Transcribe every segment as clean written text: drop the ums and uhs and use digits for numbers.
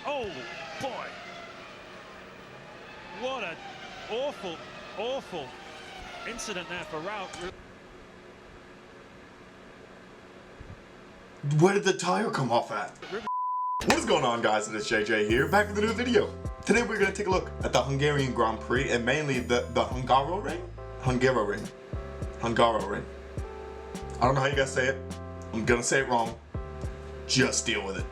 Oh, boy. What an awful, awful incident there for Raul. Where did the tire come off at? What is going on, guys? It is JJ here, back with a new video. Today we're going to take a look at the Hungarian Grand Prix and mainly the Hungaroring? Hungaroring. Hungaroring. I don't know how you guys say it. I'm going to say it wrong. Just deal with it.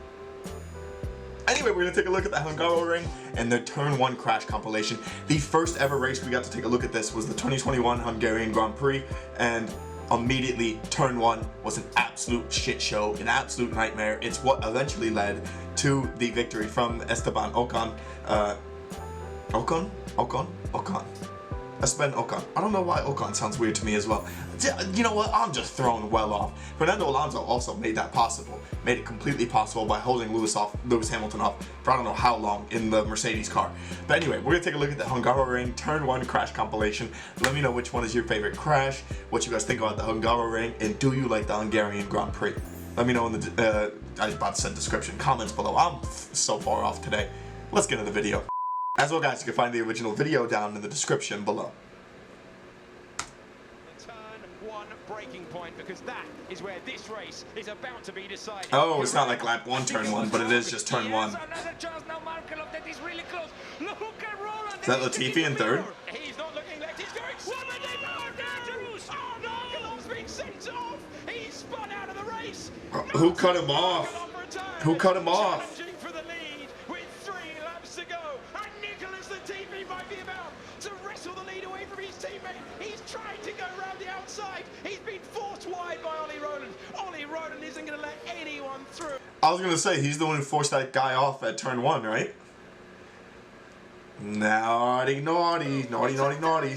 Anyway, we're going to take a look at the Hungaroring and the Turn 1 crash compilation. The first ever race we got to take a look at this was the 2021 Hungarian Grand Prix, and immediately Turn 1 was an absolute shit show, an absolute nightmare. It's what eventually led to the victory from Esteban Ocon. Esteban Ocon. I don't know why Ocon sounds weird to me as well. You know what? I'm just thrown well off. Fernando Alonso also made that possible. Made it completely possible by holding Lewis Hamilton off for I don't know how long in the Mercedes car. But anyway, we're going to take a look at the Hungaroring Turn 1 crash compilation. Let me know which one is your favorite crash, what you guys think about the Hungaroring, and do you like the Hungarian Grand Prix? Let me know in the, I was about to say description, comments below. I'm so far off today. Let's get into the video. As well, guys, you can find the original video down in the description below. Turn 1 breaking point, because that is where this race is about to be decided. Oh, it's not like lap 1, turn 1, but it is just turn 1. Is that Latifi in third? He's not looking left, he's going Markelov's being sent off. He's spun out of the race. Who cut him off? Who cut him off? For the lead with 3 laps to go. And Nicholas Latifi might be about to wrestle the lead away from his teammate. He's trying to go around the outside. He's been forced wide by Ollie Rowland. Ollie Rowland isn't going to let anyone through. I was going to say, he's the one who forced that guy off at turn 1, right? Naughty, naughty, naughty, naughty, naughty.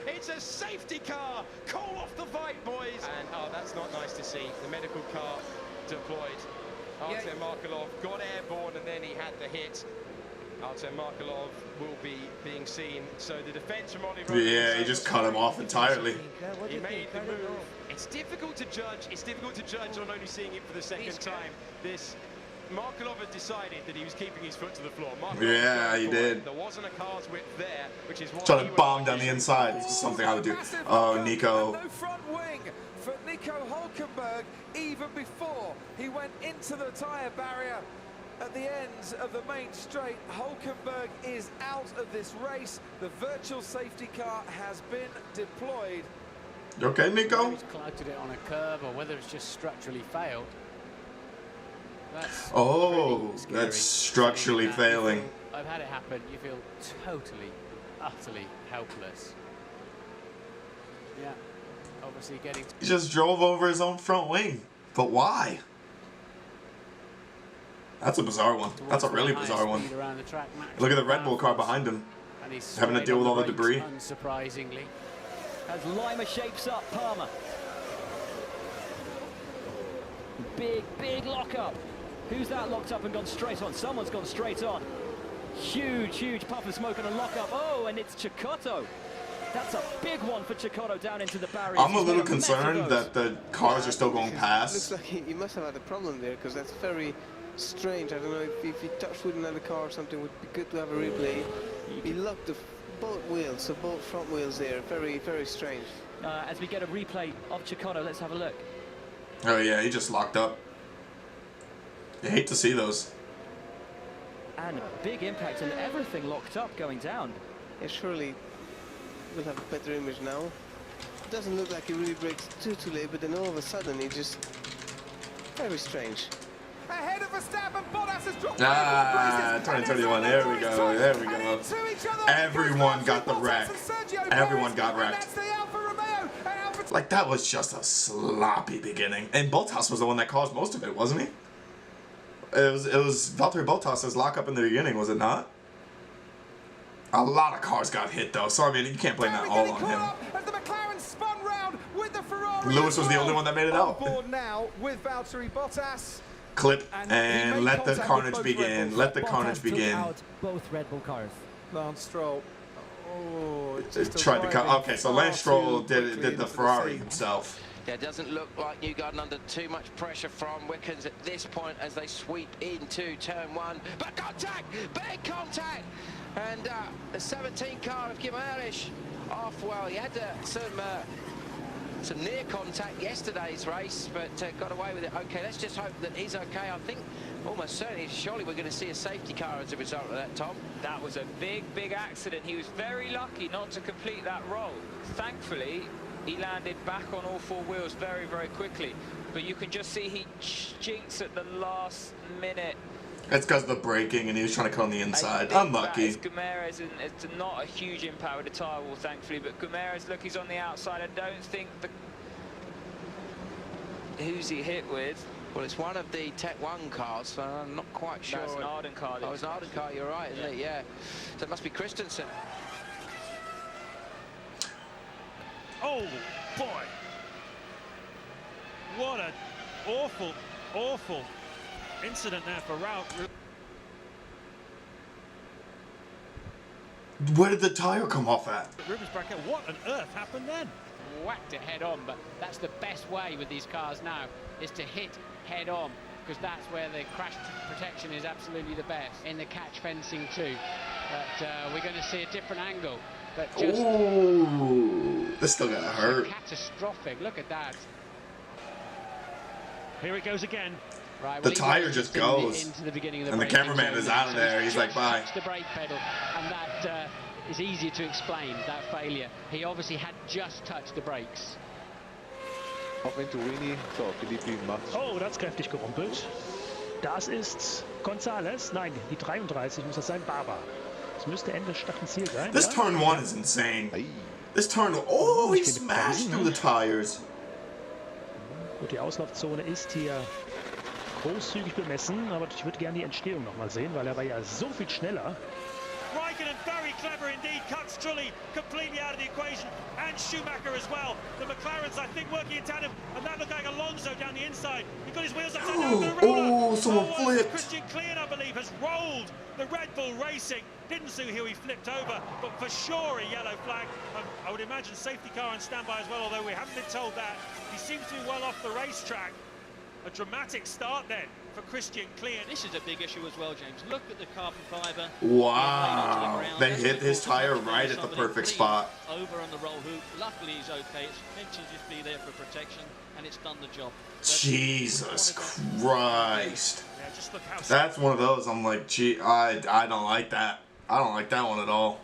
It's a safety car. Call off the fight, boys. And oh, that's not nice to see. The medical car deployed. Artem Markelov got airborne and then he had the hit. Artem Markelov will be being seen. So the defense from Ollie Rowland. Yeah, he just cut him off entirely. He made the move. It's difficult to judge. It's difficult to judge on only seeing it for the second time. This Markelov had decided that he was keeping his foot to the floor. Yeah, he did. There wasn't a car's width there, which is why trying to bomb down the inside. This is something I would do. Oh, Nico. No front wing for Nico Hülkenberg even before he went into the tyre barrier at the end of the main straight. Hülkenberg is out of this race. The virtual safety car has been deployed. You okay, Nico? He's clouded it on a curve, or whether it's just structurally failed. That's that's structurally failing. I've had it happen. You feel totally, utterly helpless. Yeah, obviously getting. He just drove over his own front wing. But why? That's a bizarre one. That's a really bizarre one. Look at the Red Bull car behind him, having to deal with all the debris. Unsurprisingly. As Lima shapes up Palmer. Big lockup. Who's that locked up and gone straight on? Someone's gone straight on. Huge puff of smoke and a lockup. Oh, and it's Cecotto. That's a big one for Cecotto down into the barrier. I'm a little concerned that the cars are still going past. Looks like he must have had a problem there, because that's very strange. I don't know if he touched with another car or something. It would be good to have a replay. He locked both wheels, so both front wheels there. Very strange. As we get a replay of Cecotto, let's have a look. Oh yeah, he just locked up. You hate to see those. And a big impact and everything locked up going down. Yeah, surely we'll have a better image now. It doesn't look like he really breaks too late, but then all of a sudden he just... Very strange. Ahead of Verstappen, Bottas has dropped 2021, there we go, there we go. Everyone got the wreck. Everyone got wrecked. Like, that was just a sloppy beginning. And Bottas was the one that caused most of it, wasn't he? It was Valtteri Bottas' lockup in the beginning, was it not? A lot of cars got hit though, so I mean you can't blame that all on him. Lewis was the only one that made it out. Now with Valtteri Bottas. Clip and let the carnage begin. Let the carnage begin. Both Red Bull cars. Lance Stroll. Oh, Tried to cut. Okay, so Lance Stroll did the Ferrari himself. Yeah, it doesn't look like Newgarden under too much pressure from Wickens at this point as they sweep into turn 1. But contact! Big contact! And the 17 car of Guimaraes off. Well, he had some near contact yesterday's race, but got away with it. Okay, let's just hope that he's okay. I think almost certainly, surely we're going to see a safety car as a result of that, Tom. That was a big, big accident. He was very lucky not to complete that roll. Thankfully, he landed back on all 4 wheels very, very quickly. But you can just see he jinxed at the last minute. It's because of the braking, and he was trying to cut on the inside. Unlucky. Guimaraes, and it's not a huge impact with the tyre wall, thankfully. But Guimaraes, look, he's on the outside. I don't think who's he hit with? Well, it's one of the Tech 1 cars, so I'm not quite sure. That's an Arden car. Oh, it's an Arden car, you're right, isn't it? Yeah. So it must be Christensen. Oh, boy. What an awful, awful incident there for Ralph. Where did the tire come off at? Rubens Bracket, what on earth happened then? Whacked it head on, but that's the best way with these cars now, is to hit head on, because that's where the crash protection is absolutely the best. In the catch fencing too, but we're going to see a different angle. But just ooh, this still got hurt. Catastrophic. Look at that. Here it goes again. Right, the tire just goes, into the beginning of the and the cameraman is out of there. He's like, bye. The brake pedal, and that is easier to explain, that failure. He obviously had just touched the brakes. Auf Venturini, so, Filippi macht. Oh, das ist kräftig gerumpelt. Das ist González. Nein, die 33 muss das sein, Barber. Das müsste Ende Staffelziel sein. This turn 1 is insane. This turn, oh, he smashed through the tires. Gut, die Auslaufzone ist hier großzügig bemessen, aber ich würde gerne die Entstehung noch mal sehen, weil er war ja so viel schneller. Raikkonen, very clever indeed, cuts Trulli completely out of the equation, and Schumacher as well. The McLarens, I think, working in tandem, and that looked like Alonso down the inside. He got his wheels upside down. Oh, someone flipped. Christian Klein, I believe, has rolled the Red Bull Racing. Didn't see who he flipped over, but for sure a yellow flag. I would imagine safety car on standby as well, although we haven't been told that. He seems to be well off the racetrack. A dramatic start then for Christian Klein. This is a big issue as well, James. Look at the carbon fibre. Wow, they hit his tire right at the perfect spot. Over on the roll hoop. Luckily he's okay. It's meant to just be there for protection, and it's done the job. Jesus Christ. Yeah, just look how that's one of those, I'm like, gee, I don't like that. I don't like that one at all.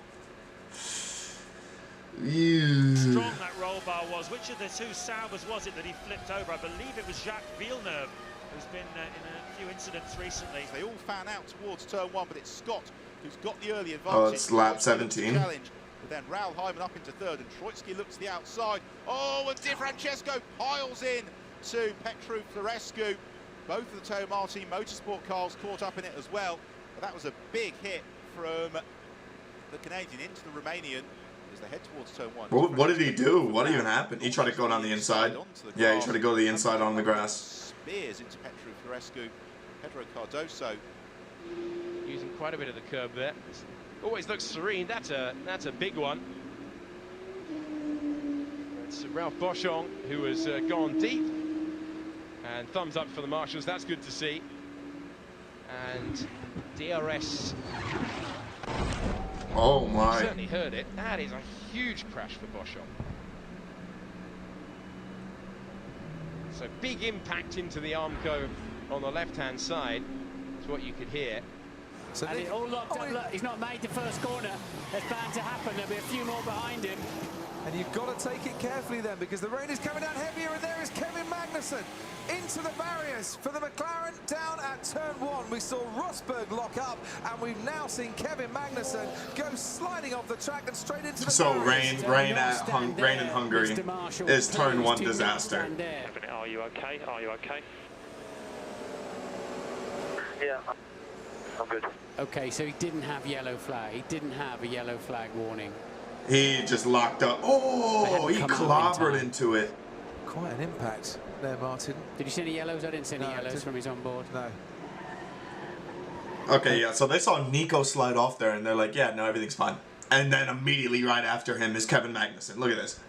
strong that roll bar was. Which of the 2 Saubers was it that he flipped over? I believe it was Jacques Villeneuve, who's been in a few incidents recently. They all fan out towards turn 1, but it's Scott who's got the early advantage. Oh, it's lap 17. Challenge. But then Raul Hyman up into 3rd, and Troitsky looks to the outside. Oh, and Di Francesco piles in to Petru Florescu. Both of the Toyota Motorsport cars caught up in it as well. But that was a big hit from the Canadian into the Romanian as they head towards turn 1. What did he do? What even happened? He tried to go down the inside. Yeah, he tried to go to the inside on the grass. Spears into Petru Florescu, Pedro Cardoso. Using quite a bit of the curb there. Always looks serene. That's a big one. It's Ralph Boschong who has gone deep. And thumbs up for the marshals. That's good to see. And DRS. Oh my. Certainly heard it. That is a huge crash for Boschong. So big impact into the Armco on the left-hand side. That's what you could hear. So and it all locked up. Look, he's not made the first corner. That's bound to happen. There'll be a few more behind him. And you've got to take it carefully then, because the rain is coming down heavier, and there is Kevin Magnussen into the barriers for the McLaren down at turn 1. We saw Rosberg lock up, and we've now seen Kevin Magnussen go sliding off the track and straight into the barriers. rain in Hungary is turn 1 disaster. Are you okay? Are you okay? Yeah, I'm good. Okay, so he didn't have yellow flag. He didn't have a yellow flag warning. He just locked up. Oh, he clobbered into it. Quite an impact there, Martin. Did you see any yellows? I didn't see any yellows from his onboard. No. Okay, yeah, so they saw Nico slide off there, and they're like, yeah, no, everything's fine. And then immediately right after him is Kevin Magnussen. Look at this.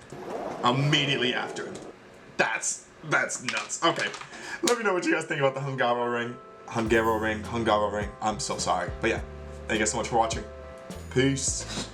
Immediately after him. That's nuts. Okay, let me know what you guys think about the Hungaroring. I'm so sorry. But yeah, thank you guys so much for watching. Peace.